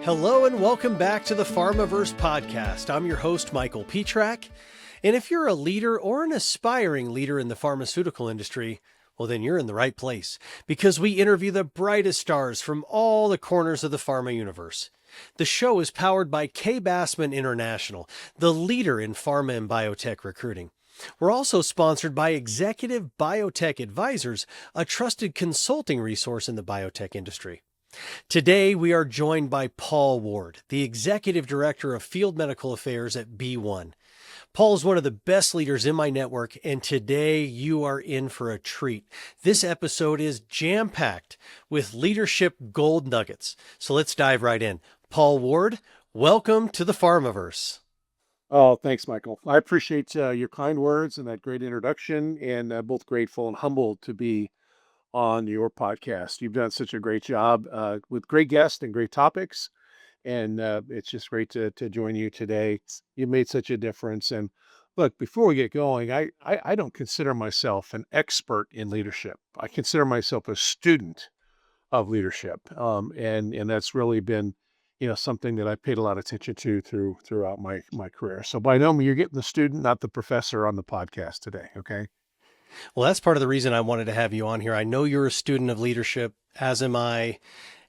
Hello and welcome back to the Pharmaverse podcast. I'm your host, Michael Pietrack. And if you're a leader or an aspiring leader in the pharmaceutical industry, well, then you're in the right place because we interview the brightest stars from all the corners of the pharma universe. The show is powered by K. Bassman International, the leader in pharma and biotech recruiting. We're also sponsored by Executive Biotech Advisors, a trusted consulting resource in the biotech industry. Today, we are joined by Paul Ward, the Executive Director of Field Medical Affairs at B1. Paul is one of the best leaders in my network, and today you are in for a treat. This episode is jam-packed with leadership gold nuggets. So let's dive right in. Paul Ward, welcome to the Pharmaverse. Oh, thanks, Michael. I appreciate your kind words and that great introduction, and both grateful and humbled to be on your podcast. You've done such a great job with great guests and great topics, and it's just great to join you today. You made such a difference. And look, before we get going, I don't consider myself an expert in leadership. I consider myself a student of leadership, and that's really been something that I paid a lot of attention to throughout my career. So by no means, you're getting the student, not the professor, on the podcast today. Okay. Well, that's part of the reason I wanted to have you on here. I know you're a student of leadership, as am I,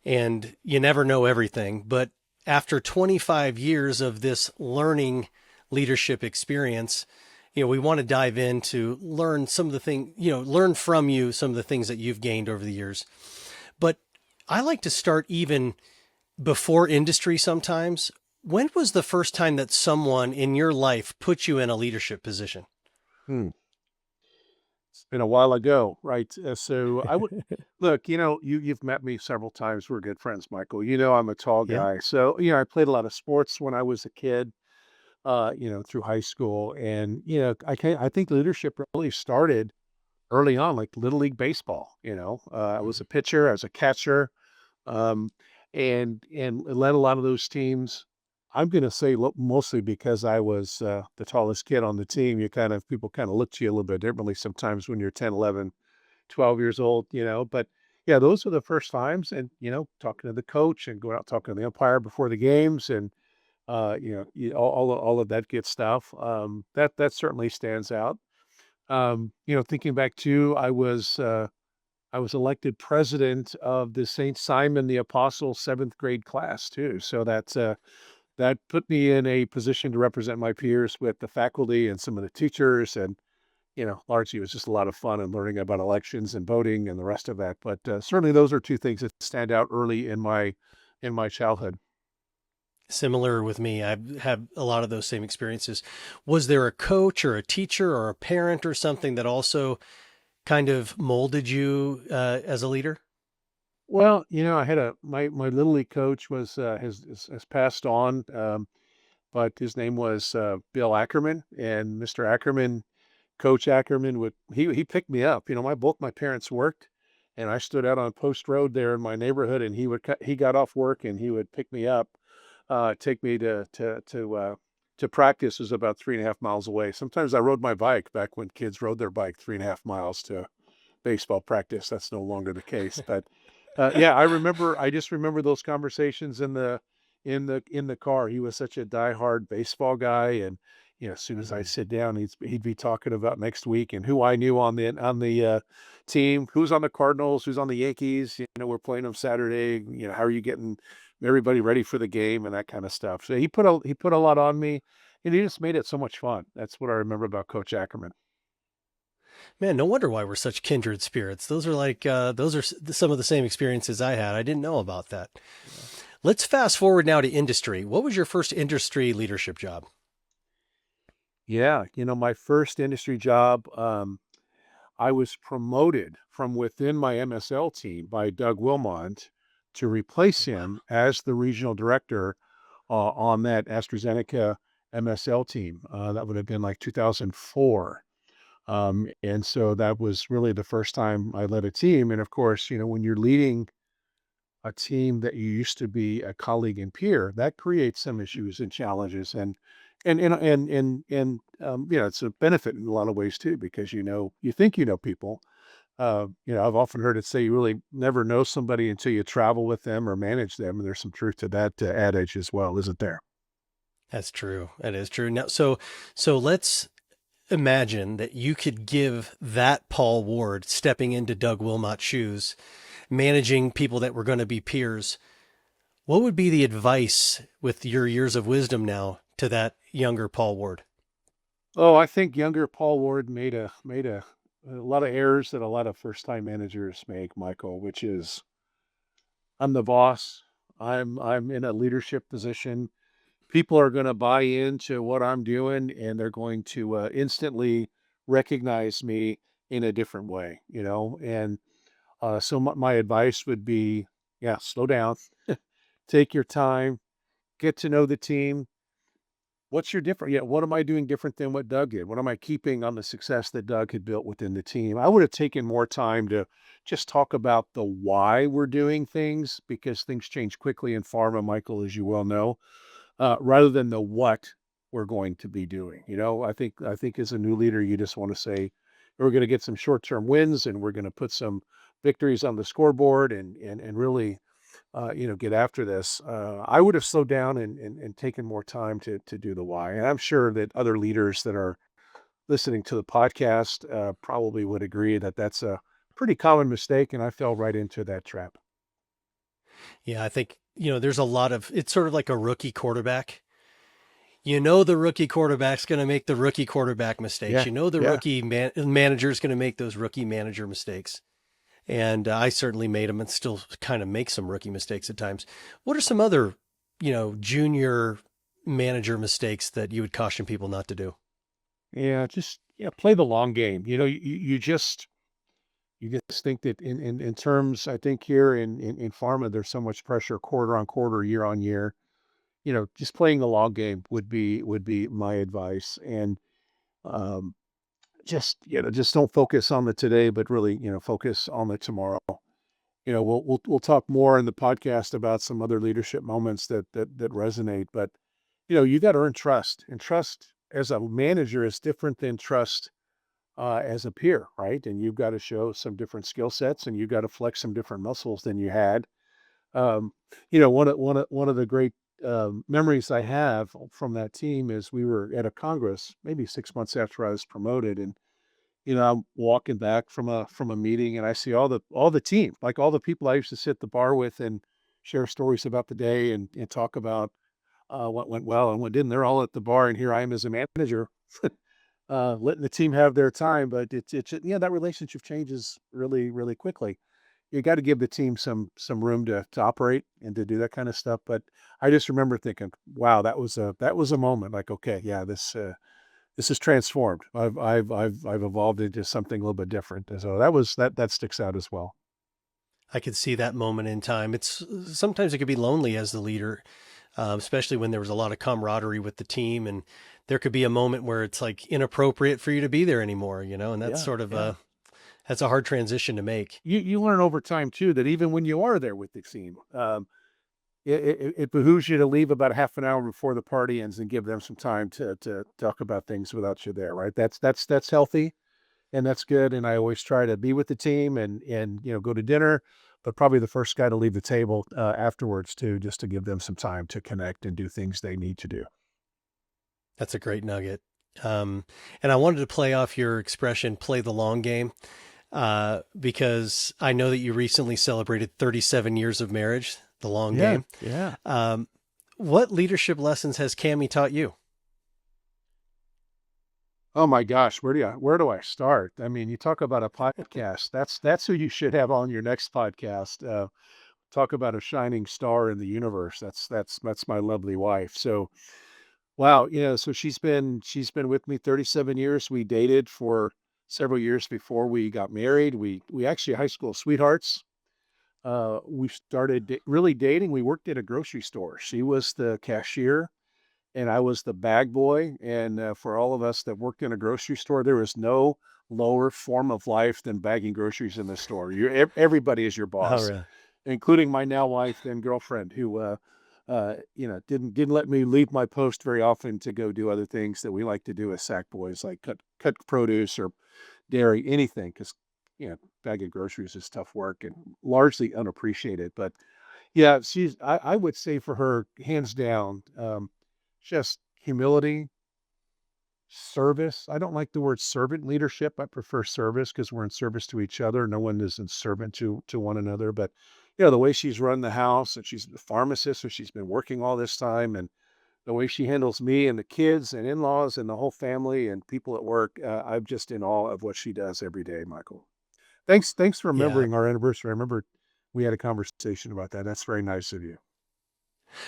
and you never know everything. But after 25 years of this learning leadership experience, we want to dive in to learn some of the things, learn from you some of the things that you've gained over the years. But I like to start even before industry sometimes. When was the first time that someone in your life put you in a leadership position? It's been a while ago, right? So I would look, you've met me several times. We're good friends, Michael. I'm a tall Yeah. guy. So, I played a lot of sports when I was a kid, through high school. And, I think leadership really started early on, like Little League Baseball. I was a pitcher, I was a catcher, um, and led a lot of those teams. I'm going to say mostly because I was the tallest kid on the team. People kind of look to you a little bit differently sometimes when you're 10, 11, 12 years old, but yeah, those were the first times. And, talking to the coach and going out talking to the umpire before the games and, all of that good stuff. That certainly stands out. Thinking back to, I was elected president of the St. Simon the Apostle 7th grade class too. So that put me in a position to represent my peers with the faculty and some of the teachers. And, largely it was just a lot of fun and learning about elections and voting and the rest of that. But certainly those are two things that stand out early in my childhood. Similar with me. I've had a lot of those same experiences. Was there a coach or a teacher or a parent or something that also kind of molded you as a leader? Well, I had my Little League coach was has passed on, but his name was Bill Ackerman, and Mr. Ackerman, Coach Ackerman he picked me up. Both my parents worked, and I stood out on Post Road there in my neighborhood, and he got off work and he would pick me up, take me to practice. It was about 3.5 miles away. Sometimes I rode my bike back when kids rode their bike 3.5 miles to baseball practice. That's no longer the case, but yeah, I just remember those conversations in the car. He was such a diehard baseball guy, and as soon as I sit down, he'd be talking about next week and who I knew on the team, who's on the Cardinals, who's on the Yankees. We're playing them Saturday. How are you getting everybody ready for the game and that kind of stuff. So he put a lot on me, and he just made it so much fun. That's what I remember about Coach Ackerman. Man, no wonder why we're such kindred spirits. Those are some of the same experiences I had. I didn't know about that. Yeah. Let's fast forward now to industry. What was your first industry leadership job? Yeah, my first industry job, I was promoted from within my MSL team by Doug Wilmont to replace him as the regional director on that AstraZeneca MSL team. That would have been like 2004. And so that was really the first time I led a team. And of course, when you're leading a team that you used to be a colleague and peer, that creates some issues and challenges. And it's a benefit in a lot of ways too, because you think you know people, I've often heard it say you really never know somebody until you travel with them or manage them. And there's some truth to that adage as well, isn't there? That's true. That is true. Now, so let's imagine that you could give that Paul Ward stepping into Doug Wilmot's shoes, managing people that were going to be peers. What would be the advice with your years of wisdom now to that younger Paul Ward? Oh, I think younger Paul Ward made a lot of errors that a lot of first time managers make, Michael, which is I'm the boss. I'm in a leadership position. People are going to buy into what I'm doing and they're going to instantly recognize me in a different way, And so my advice would be, yeah, slow down, take your time, get to know the team. What's your different? Yeah, what am I doing different than what Doug did? What am I keeping on the success that Doug had built within the team? I would have taken more time to just talk about the why we're doing things because things change quickly in pharma, Michael, as you well know, rather than the what we're going to be doing. I think as a new leader, you just want to say we're going to get some short-term wins and we're going to put some victories on the scoreboard and really get after this. I would have slowed down and taken more time to do the why. And I'm sure that other leaders that are listening to the podcast probably would agree that that's a pretty common mistake. And I fell right into that trap. Yeah, I think, there's a lot of, it's sort of like a rookie quarterback. The rookie quarterback's going to make the rookie quarterback mistakes. Yeah. The Yeah. rookie manager is going to make those rookie manager mistakes. And I certainly made them and still kind of make some rookie mistakes at times. What are some other, junior manager mistakes that you would caution people not to do? Yeah. Just, yeah, play the long game. You just think that in terms, I think here in pharma, there's so much pressure quarter on quarter, year on year. Just playing the long game would be my advice. And um, just don't focus on the today, but really, focus on the tomorrow. We'll talk more in the podcast about some other leadership moments that resonate. But you got to earn trust, and trust as a manager is different than trust as a peer, right? And you've got to show some different skill sets, and you've got to flex some different muscles than you had. Um, one of the great memories I have from that team is we were at a congress maybe 6 months after I was promoted, and I'm walking back from a meeting and I see all the team, like all the people I used to sit at the bar with and share stories about the day and talk about what went well and what didn't. They're all at the bar, and here I am as a manager, letting the team have their time. But it's yeah, that relationship changes really really quickly. You got to give the team some room to operate and to do that kind of stuff. But I just remember thinking, wow, that was a moment. Like, okay, yeah, this is transformed. I've evolved into something a little bit different. And so that sticks out as well. I could see that moment in time. It's sometimes it could be lonely as the leader, especially when there was a lot of camaraderie with the team, and there could be a moment where it's like inappropriate for you to be there anymore, and that's Yeah, sort of yeah. that's a hard transition to make. You learn over time too that even when you are there with the team, it behooves you to leave about half an hour before the party ends and give them some time to talk about things without you there. Right? That's healthy and that's good. And I always try to be with the team and go to dinner, but probably the first guy to leave the table afterwards too, just to give them some time to connect and do things they need to do. That's a great nugget. Um, and I wanted to play off your expression, play the long game, because I know that you recently celebrated 37 years of marriage, the long Yeah, game. yeah. Um, what leadership lessons has Cami taught you? Oh my gosh, where do I start? I mean, you talk about a podcast. That's who you should have on your next podcast. Talk about a shining star in the universe. That's my lovely wife. So wow, so she's been with me 37 years. We dated for several years before we got married. We actually high school sweethearts. We started really dating. We worked at a grocery store. She was the cashier and I was the bag boy. And for all of us that worked in a grocery store, there was no lower form of life than bagging groceries in the store. Everybody is your Oh, boss, really? including my now wife and girlfriend, who didn't let me leave my post very often to go do other things that we like to do as sack boys, like cut produce or dairy, anything, because bag of groceries is tough work and largely unappreciated. But yeah, I would say for her, hands down, just humility, service. I don't like the word servant leadership. I prefer service because we're in service to each other. No one is in servant to one another. But the way she's run the house, and she's a pharmacist, so she's been working all this time, and the way she handles me and the kids and in-laws and the whole family and people at work, I'm just in awe of what she does every day, Michael. Thanks for Yeah. remembering our anniversary. I remember we had a conversation about that. That's very nice of you.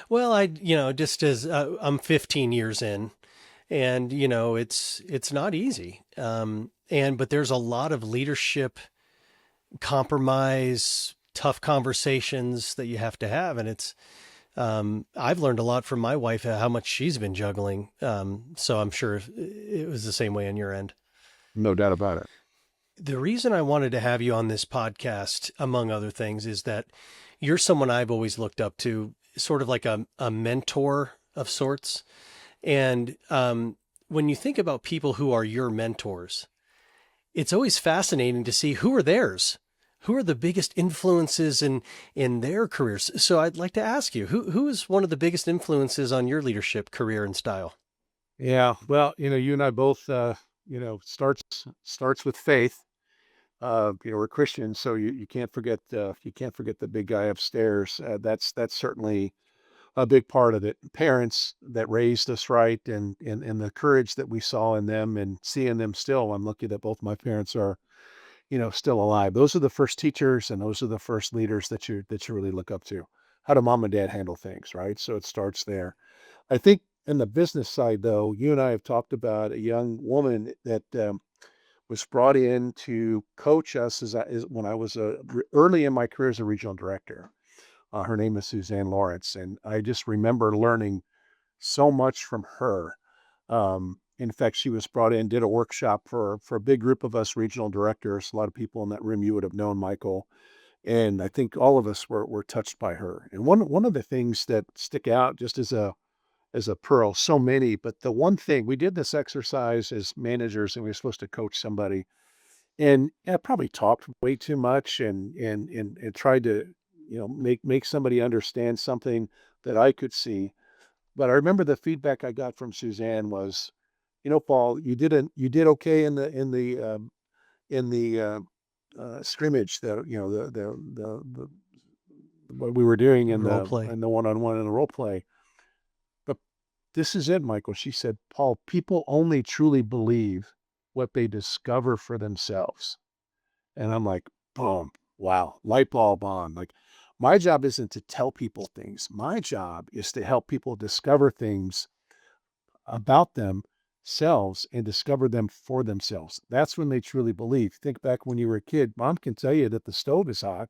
Well, just as I'm 15 years in, and it's not easy. But there's a lot of leadership compromise, tough conversations that you have to have, and I've learned a lot from my wife how much she's been juggling. So I'm sure it was the same way on your end. No doubt about it. The reason I wanted to have you on this podcast, among other things, is that you're someone I've always looked up to, sort of like a mentor of sorts. And when you think about people who are your mentors, it's always fascinating to see who are theirs. Who are the biggest influences in their careers? So I'd like to ask you, who is one of the biggest influences on your leadership career and style? Yeah. Well, you and I both, starts with faith. We're Christians, so you can't forget the big guy upstairs. That's certainly a big part of it. Parents that raised us right, and the courage that we saw in them, and seeing them still. I'm lucky that both my parents are, still alive. Those are the first teachers, and those are the first leaders that you really look up to. How do mom and dad handle things, right? So it starts there. I think in the business side, though, you and I have talked about a young woman that was brought in to coach us when I was early in my career as a regional director. Her name is Suzanne Lawrence, and I just remember learning so much from her. In fact, she was brought in, did a workshop for a big group of us regional directors. A lot of people in that room you would have known, Michael. And I think all of us were touched by her. And one of the things that stick out just as a pearl, so many, but the one thing we did this exercise as managers, and we were supposed to coach somebody, and I probably talked way too much and tried to, make somebody understand something that I could see. But I remember the feedback I got from Suzanne was, Paul, you did okay in the scrimmage, that the what we were doing in Role the play. in the one-on-one in the role play. But this is it, Michael. She said, Paul, people only truly believe what they discover for themselves. And I'm like, boom, wow, light bulb on. Like, my job isn't to tell people things. My job is to help people discover things about themselves and discover them for themselves. That's when they truly believe. Think back when you were a kid, mom can tell you that the stove is hot.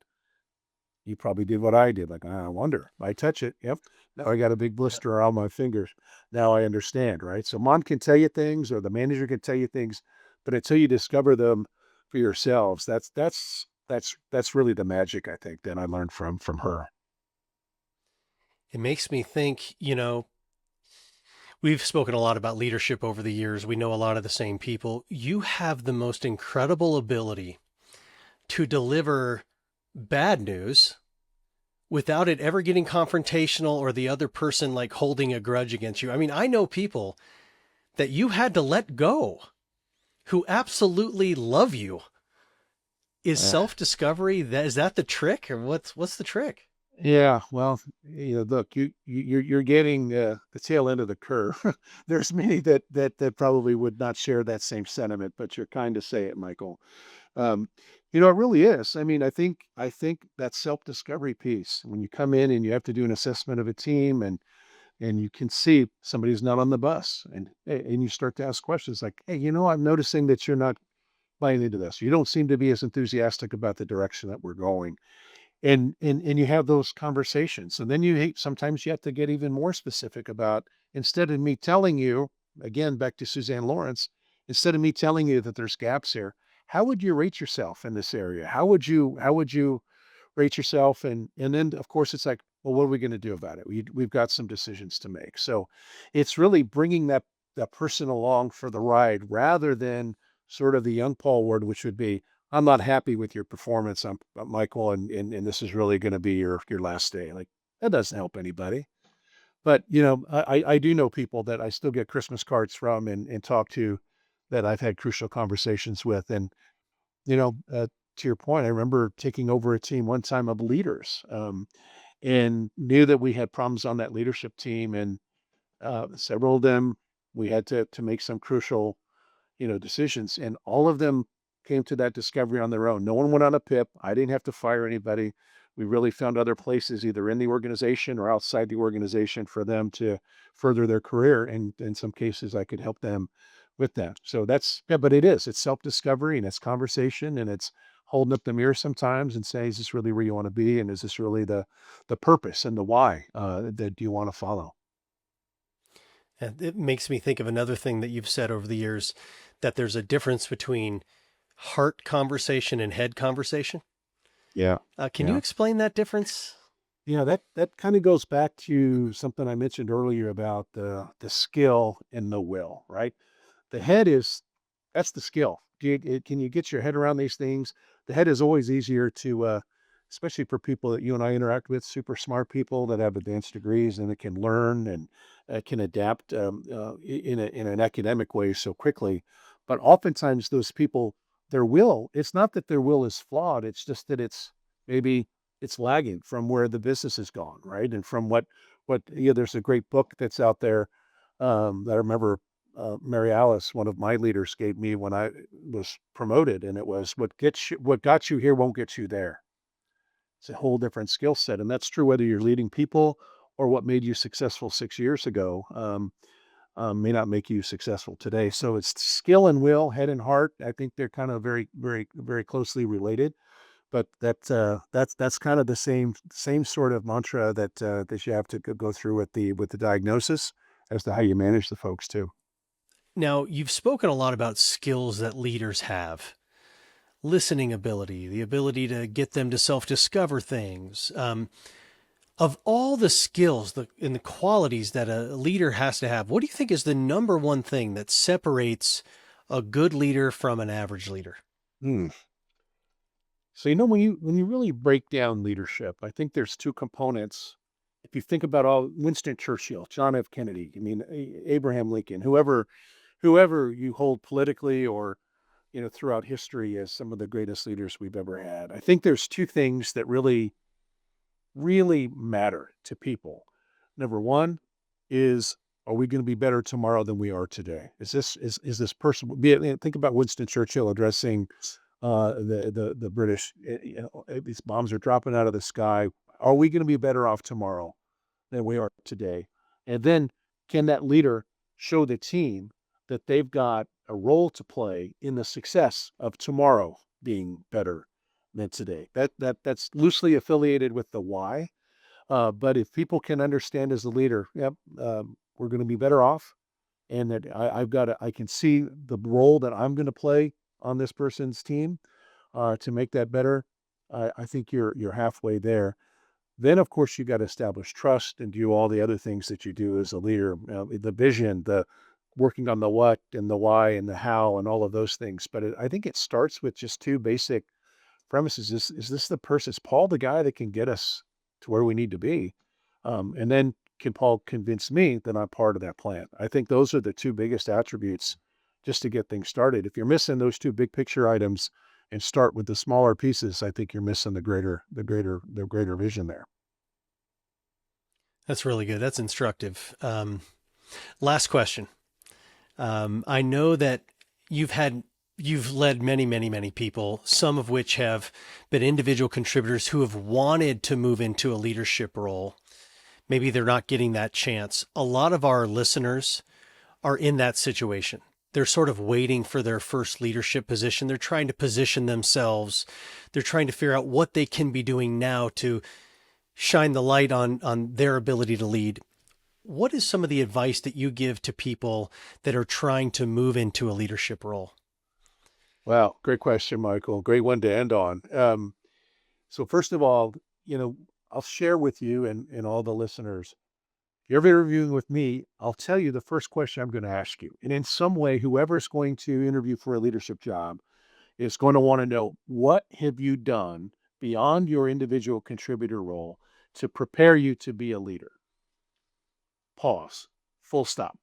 You probably did what I did. Like, I wonder. I touch it. Yep. Now I got a big Yeah. blister on my fingers. Now I understand, right? So mom can tell you things, or the manager can tell you things, but until you discover them for yourselves, that's really the magic, I think, that I learned from her. It makes me think, we've spoken a lot about leadership over the years. We know a lot of the same people. You have the most incredible ability to deliver bad news without it ever getting confrontational or the other person like holding a grudge against you. I mean, I know people that you had to let go who absolutely love you. Is Yeah. self-discovery, is that the trick, or what's the trick? Yeah, well, look, you're getting the tail end of the curve. There's many that probably would not share that same sentiment, but you're kind to say it, Michael. Um, it really is. I mean, I think that self-discovery piece, when you come in and you have to do an assessment of a team, and you can see somebody's not on the bus, and you start to ask questions like, hey, I'm noticing that you're not buying into this. You don't seem to be as enthusiastic about the direction that we're going. And you have those conversations. And then sometimes you have to get even more specific about, instead of me telling you, again, back to Suzanne Lawrence, instead of me telling you that there's gaps here, how would you rate yourself in this area? How would you rate yourself? And then of course it's like, well, what are we going to do about it? We've got some decisions to make. So it's really bringing that person along for the ride, rather than sort of the young Paul word, which would be, I'm not happy with your performance, Michael, and this is really going to be your last day. Like that doesn't help anybody. But I do know people that I still get Christmas cards from and talk to that I've had crucial conversations with. And you know, uh, to your point, I remember taking over a team one time of leaders, and knew that we had problems on that leadership team, and several of them we had to make some crucial decisions, and all of them came to that discovery on their own. No one went on a PIP. I didn't have to fire anybody. We really found other places, either in the organization or outside the organization, for them to further their career. And in some cases, I could help them with that. So yeah, but it's self-discovery and it's conversation and it's holding up the mirror sometimes and saying, is this really where you want to be? And is this really the purpose and the why that you want to follow? And it makes me think of another thing that you've said over the years, that there's a difference between heart conversation and head conversation. Yeah. Can you Yeah. explain that difference? Yeah, that kind of goes back to something I mentioned earlier about the skill and the will, right? The head is that's the skill. Can you get your head around these things? The head is always easier to, especially for people that you and I interact with, super smart people that have advanced degrees and that can learn and can adapt in an academic way so quickly. But oftentimes those people, their will, it's not that their will is flawed. It's just that maybe it's lagging from where the business has gone, right? And from there's a great book that's out there that I remember Mary Alice, one of my leaders, gave me when I was promoted, and it was what got you here won't get you there. It's a whole different skill set, and that's true whether you're leading people or what made you successful 6 years ago may not make you successful today. So it's skill and will, head and heart. I think they're kind of very, very, very closely related. But that's kind of the same sort of mantra that you have to go through with the diagnosis as to how you manage the folks too. Now, you've spoken a lot about skills that leaders have: listening ability, the ability to get them to self-discover things. Of all the skills and the qualities that a leader has to have, what do you think is the number one thing that separates a good leader from an average leader? Hmm. So when you really break down leadership, I think there's two components. If you think about all Winston Churchill, John F. Kennedy, I mean Abraham Lincoln, whoever you hold politically or throughout history as some of the greatest leaders we've ever had, I think there's two things that really matter to people. Number one is, are we going to be better tomorrow than we are today? Is this person? Think about Winston Churchill addressing the British. These bombs are dropping out of the sky. Are we going to be better off tomorrow than we are today? And then can that leader show the team that they've got a role to play in the success of tomorrow being better than today? That's loosely affiliated with the why. But if people can understand as a leader, yep, we're going to be better off, and that I can see the role that I'm going to play on this person's team to make that better. I think you're halfway there. Then, of course, you got to establish trust and do all the other things that you do as a leader, the vision, the working on the what and the why and the how and all of those things. But I think it starts with just two basic premises. Is this the person? Is Paul the guy that can get us to where we need to be? And then can Paul convince me that I'm part of that plan? I think those are the two biggest attributes just to get things started. If you're missing those two big picture items and start with the smaller pieces, I think you're missing the greater vision there. That's really good. That's instructive. Last question. I know that you've led many, many, many people, some of which have been individual contributors who have wanted to move into a leadership role. Maybe they're not getting that chance. A lot of our listeners are in that situation. They're sort of waiting for their first leadership position. They're trying to position themselves. They're trying to figure out what they can be doing now to shine the light on their ability to lead. What is some of the advice that you give to people that are trying to move into a leadership role? Wow, great question, Michael. Great one to end on. So first of all, I'll share with you and all the listeners. If you're ever interviewing with me, I'll tell you the first question I'm going to ask you. And in some way, whoever's going to interview for a leadership job, is going to want to know, what have you done beyond your individual contributor role to prepare you to be a leader? Pause. Full stop.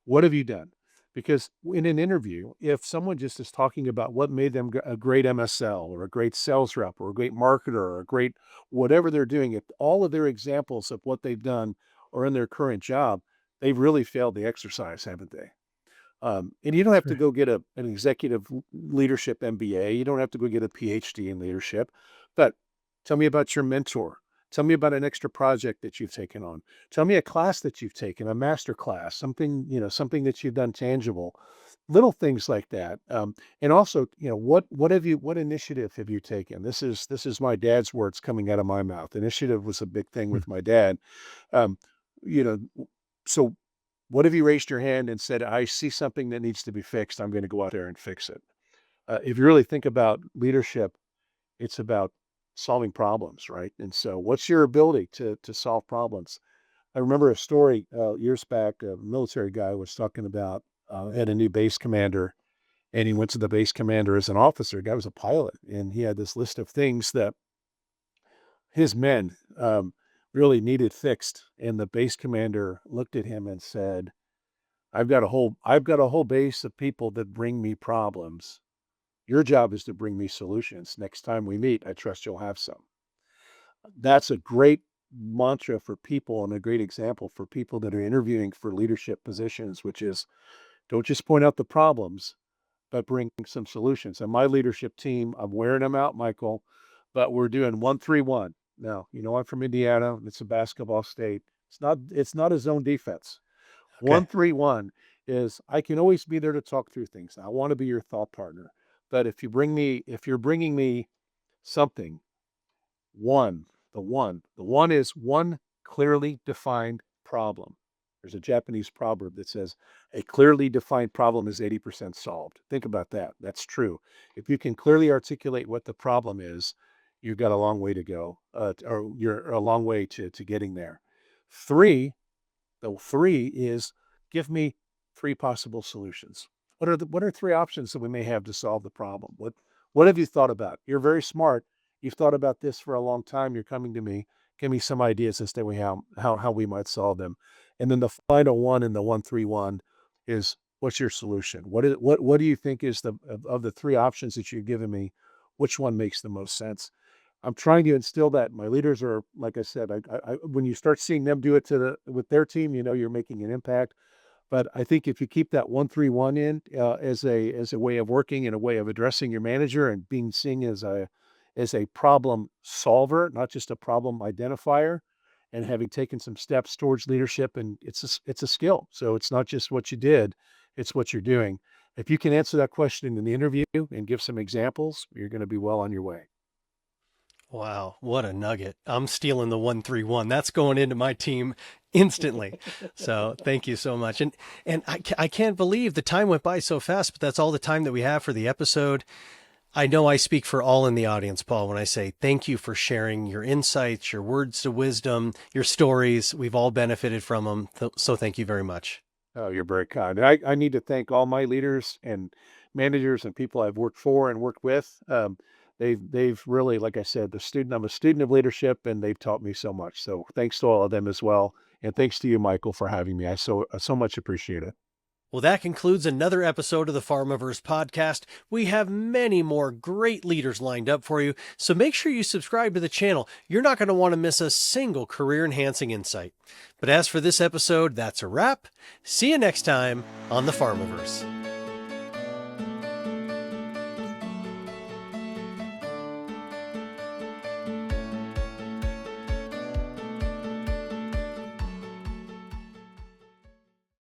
What have you done? Because in an interview, if someone just is talking about what made them a great MSL or a great sales rep or a great marketer or a great whatever they're doing, if all of their examples of what they've done are in their current job, they've really failed the exercise, haven't they? And you don't have to Right. go get an executive leadership MBA. You don't have to go get a PhD in leadership. But tell me about your mentor. Tell me about an extra project that you've taken on. Tell me a class that you've taken, a master class, something, something that you've done tangible, little things like that. And also, what initiative have you taken? This is my dad's words coming out of my mouth. Initiative was a big thing Hmm. with my dad. Um, you know, so what have you raised your hand and said, I see something that needs to be fixed. I'm going to go out there and fix it. If you really think about leadership, it's about solving problems, right? And so what's your ability to solve problems? I remember a story years back, a military guy was talking about had a new base commander, and he went to the base commander as an officer. The guy was a pilot, and he had this list of things that his men really needed fixed. And the base commander looked at him and said, I've got a whole base of people that bring me problems. Your job is to bring me solutions. Next time we meet, I trust you'll have some. That's a great mantra for people and a great example for people that are interviewing for leadership positions, which is, don't just point out the problems, but bring some solutions. And my leadership team, I'm wearing them out, Michael, but we're doing 1-3-1. Now, I'm from Indiana. It's a basketball state. It's not a zone defense. Okay. 1-3-1 is, I can always be there to talk through things. I want to be your thought partner. But if you're bringing me something, one, the one is one clearly defined problem. There's a Japanese proverb that says a clearly defined problem is 80% solved. Think about that. That's true. If you can clearly articulate what the problem is, you've got a long way to go, or you're a long way to getting there. Three, the three is, give me three possible solutions. What are three options that we may have to solve the problem? What have you thought about? You're very smart. You've thought about this for a long time. You're coming to me. Give me some ideas as to how we might solve them. And then the final one in the 1-3-1 is, what's your solution? What do you think is of the three options that you've given me, which one makes the most sense? I'm trying to instill that. My leaders are, like I said, when you start seeing them do it with their team, you're making an impact. But I think if you keep that 1-3-1 in as a way of working and a way of addressing your manager and being seen as a problem solver, not just a problem identifier, and having taken some steps towards leadership, and it's a skill. So it's not just what you did, it's what you're doing. If you can answer that question in the interview and give some examples, you're going to be well on your way. Wow, what a nugget. I'm stealing the 1-3-1. That's going into my team instantly. So thank you so much. And I can't believe the time went by so fast, but that's all the time that we have for the episode. I know I speak for all in the audience, Paul, when I say thank you for sharing your insights, your words of wisdom, your stories. We've all benefited from them. So thank you very much. Oh, you're very kind. I need to thank all my leaders and managers and people I've worked for and worked with. They've really, like I said, I'm a student of leadership, and they've taught me so much. So thanks to all of them as well. And thanks to you, Michael, for having me. I so much appreciate it. Well, that concludes another episode of the Pharmaverse podcast. We have many more great leaders lined up for you, so make sure you subscribe to the channel. You're not going to want to miss a single career-enhancing insight. But as for this episode, that's a wrap. See you next time on the Pharmaverse.